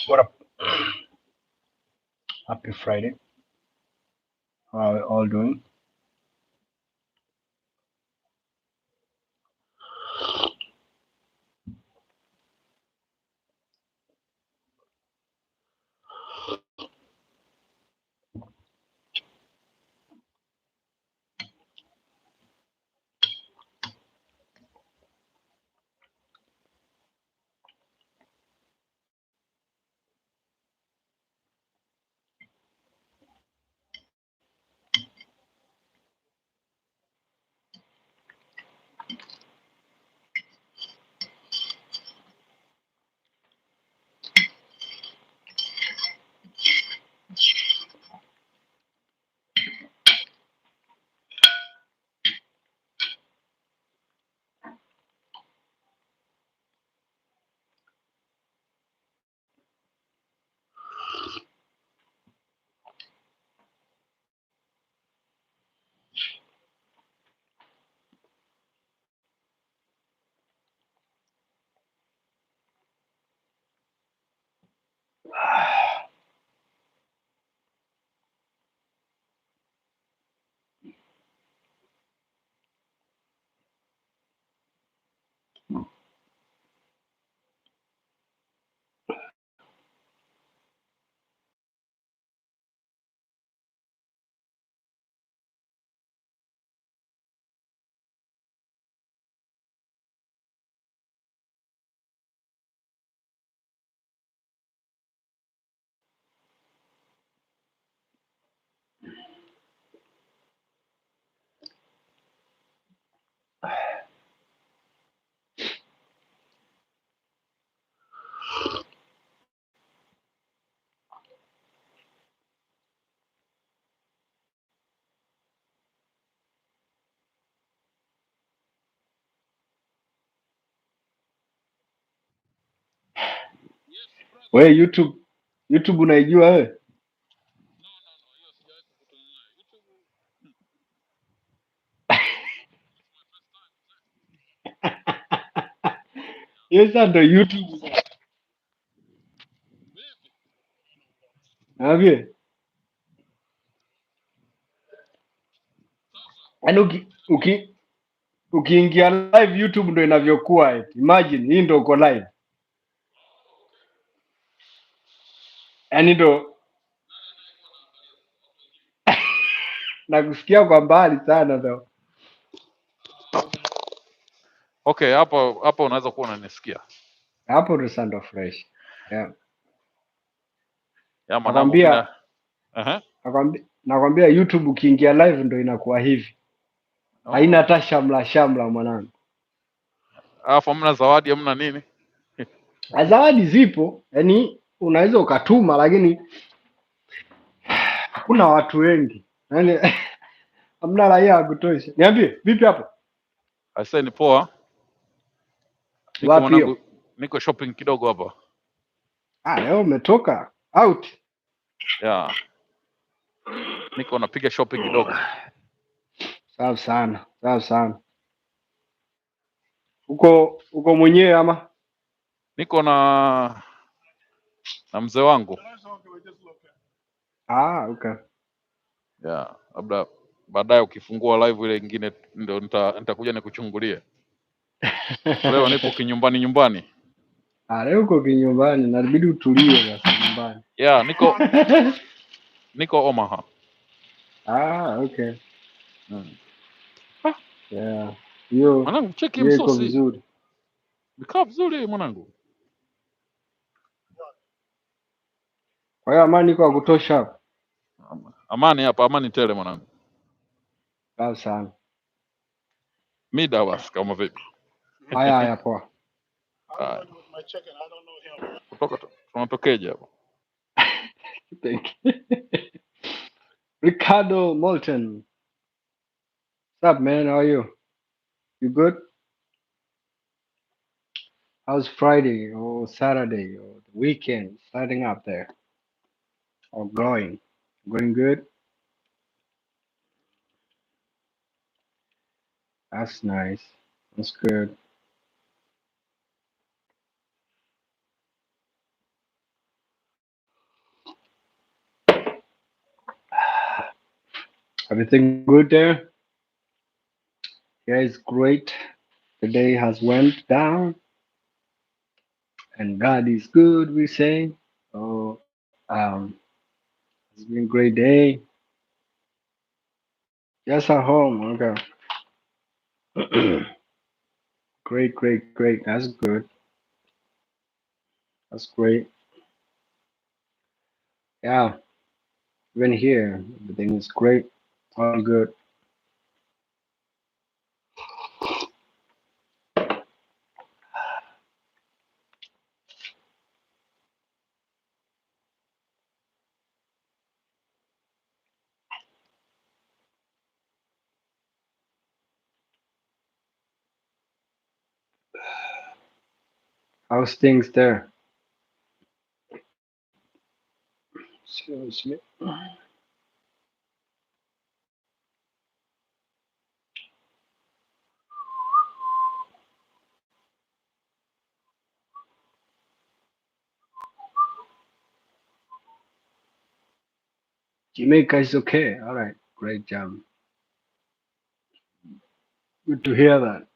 What up? Happy Friday. How are you all doing? We YouTube unaijua wewe? Hiyo sasa ndo YouTube. Naambie. Yaani ukiingia live YouTube ndo inavyokuwa eti. Imagine hii ndo uko live. Yaani ndo nakusikia kwa mbali sana though. Okay, hapo unaweza kuwa unanisikia. Hapo ndo sound of fresh. Yeah. Ya mwanangu mina. Nakwambia YouTube ukiingia live ndo inakuwa hivi. Haina hata shamla mwanangu. Alafu hamna zawadi, hamna nini? Zawadi zipo, yaani unaweza ukatuma, lakini hakuna watu wengi, yaani hamna raia wa kutosha. Niambie vipi hapo? Aisee, ni poa. Niko mwanangu, niko shopping kidogo hapa. Leo umetoka out? Yeah. Niko napiga shopping kidogo. Sawa sana, sawa sana. Uko mwenyewe ama? Niko na mzee wangu. Okay. Yeah, labda baadaye ukifungua live ile nyingine ndio nitakuja nikuchungulie. Leo nipo nyumbani. Leo uko kinyumbani, inabidi utulie basi nyumbani. Yeah, niko Omaha. Okay. Yeah. Mwanangu, cheki msosi. Vizuri. Nikaa vizuri mwanangu. Kwa hiyo amani iko kutosha hapa. Amani hapa, amani tele mwanangu. Sawa sana. Mida basi kama vipi? Haya poa. Kutoka tunatokeje hapo? Ricardo Molten. What's up, man? How are you? You good? How's Friday or Saturday or the weekend starting up there? Or going? Going good? That's nice. That's good. Everything good there? Yeah, it's great. The day has went down, and God is good. We say. Oh, it's been a great day. Just at home. Okay. Great, great, great. That's good. That's great. Yeah, even here, everything is great. All good. How's things there? Seriously. Jamaica is okay. All right. Great job. Good to hear that.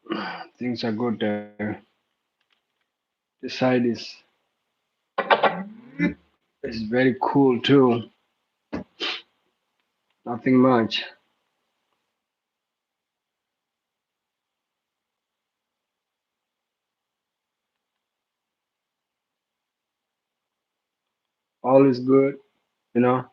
Things are good there. This side is very cool too. Nothing much. All is good. You know.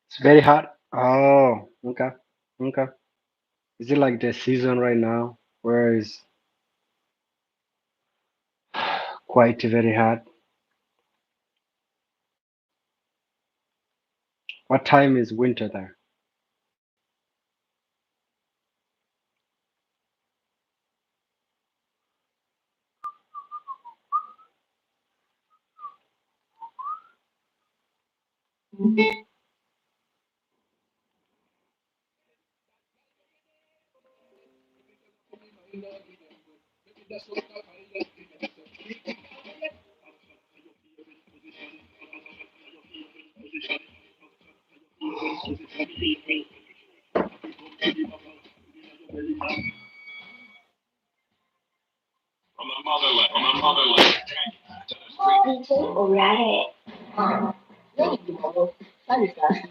It's very hot. Oh, okay. Okay. Is it like the season right now where it's quite very hot? What time is winter there? Alright. Leo Jumamosi, swali saa sita.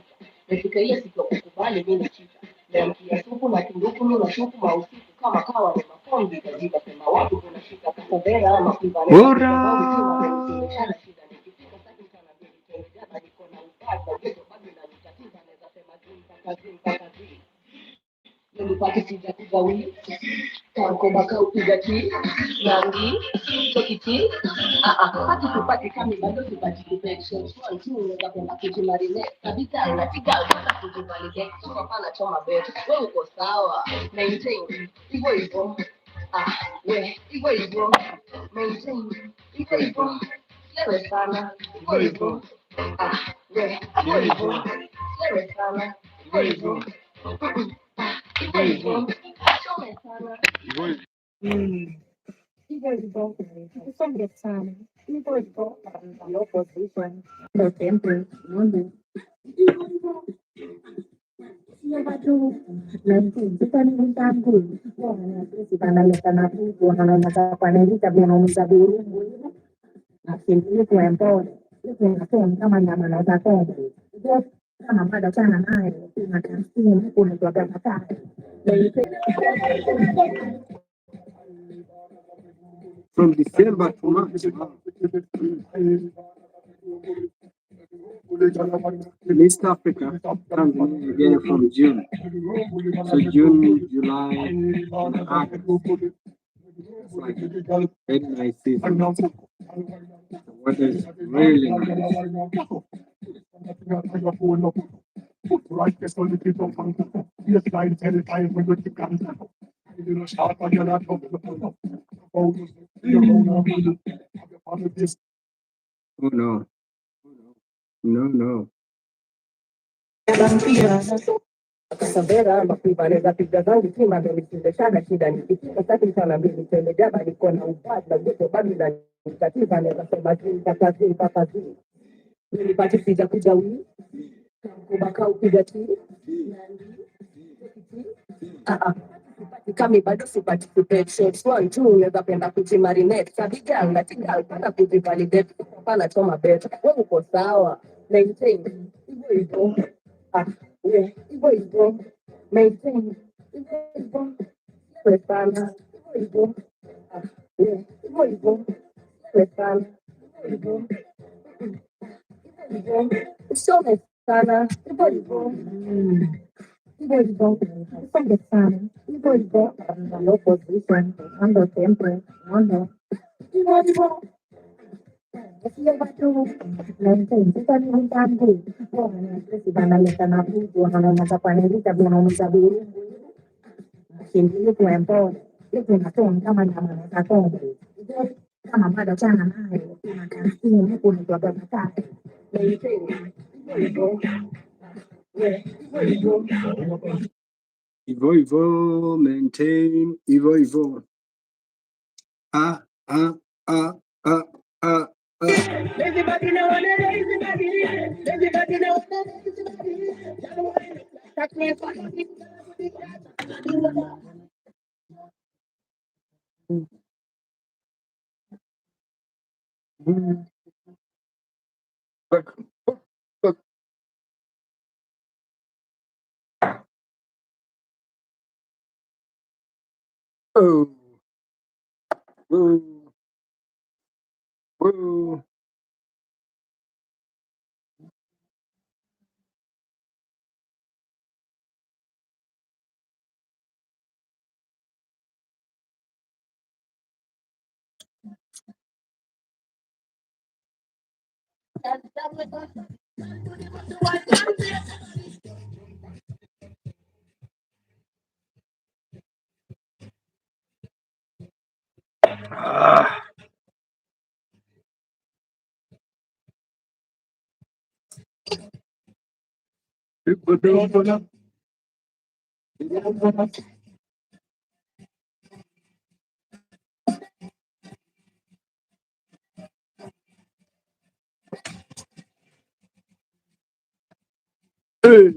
Nimefika hiyo siku ya kukubali mimi na chicha. Niamkia supu na kinduku na supu mausiku kama kawa ni makombi kajiba sema wapi kunashika kasabera ama kibale kwa sababu sina Hurrah! mimi sana shida nikifika sasa sana bibi tena jana niko na upata ndio bado na nitatiza naweza sema zim nilipata sijakuja wili tanko baka upiga ki rangi tokiti hata tupate kama bado tupate infection one two unaweza kwenda kujimarine kabisa inapiga hata kujivalidate so hapana choma bet wewe uko sawa maintain hivyo hivyo we hivyo hivyo maintain hivyo hivyo lewe sana hivyo hivyo we hivyo hivyo lewe sana hivyo hivyo hivyo hivyo chome sana. Sombre sana. Hivyo hivyo ndio position. Ndio temple. Ndio. Sio watu na mtu ni mtangu. Wana sisi banaleta na vitu wanaanza kuanalisha vya mzabibu. Na sisi kwa mpole. Sisi tunasema kama nyama na zakoni. Ndio kama bado sana naye tunatamsimu huko ni kwa gata. From December to March. In East Africa, Tanzania again from June. So June, July, and August. It's like very nice season. The weather is really nice. Oh no, no, no. Akasambera makivaleza piga zangu kima ndo nikindeshana shida nikifika sasa sana mbili temejaba niko na upata joto bado na nikatiba nikasema kazi nilipata piga kuja wii kubaka upiga chini kami bado siparticipate shots one two unaweza penda kujimarinate sabiga ngatinga penda kujivalidate hapana choma bet wewe uko sawa maintain hivyo hivyo hivyo hivyo maintain hivyo hivyo wewe sana hivyo hivyo hivyo wewe sana hivyo hivyo usome sana hivyo hivyo hivyo hivyo usome sana hivyo hivyo local different ando siempre ando hivyo hivyo sio watu maintain sasa ni mtambo sisi banaleta na vitu wanaanza kuanelita wanauza bure kimbilio kuempo hivi natoni kama nyama na tatoni kama bado chana naye kuna kampuni huko ni kwa baba maintain hivyo hivyo Ivo, Ivo, maintain, Ivo, Ivo. Ah, ah, ah, ah, ah, ah. everybody know what it is, everybody know what it is. That's me for Oh, woo, woo. Ah. Hey.